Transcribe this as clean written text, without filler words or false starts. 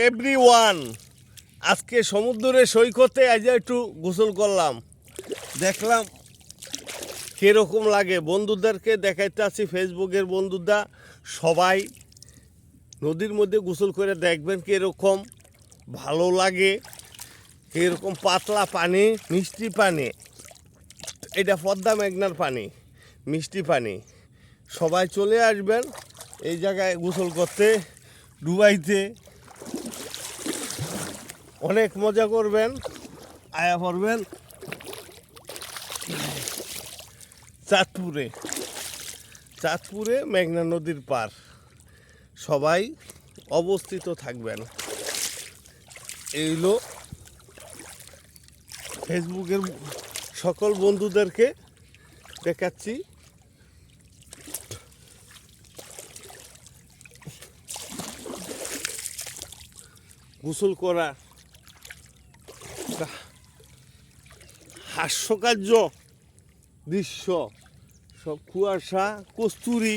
Everyone, আজকে সমুদ্রের সৈকতে আজ একটু গোসল করলাম, দেখলাম কীরকম লাগে। বন্ধুদেরকে দেখাইতে আছি, ফেসবুকের বন্ধুরা সবাই নদীর মধ্যে গোসল করে দেখবেন কীরকম ভালো লাগে, কীরকম পাতলা পানি, মিষ্টি পানি। এটা পদ্মা মেঘনার পানি, মিষ্টি পানি। সবাই চলে আসবেন এই জায়গায় গোসল করতে, ডুবাইতে অনেক মজা করবেন। আয়া পড়বেন চাঁদপুরে মেঘনা নদীর পার। সবাই অবস্থিত থাকবেন। এইগুলো ফেসবুকের সকল বন্ধুদেরকে দেখাচ্ছি। গোসল করা হাস্যকার্য দৃশ্য, সব কুয়াশা, কস্তুরী।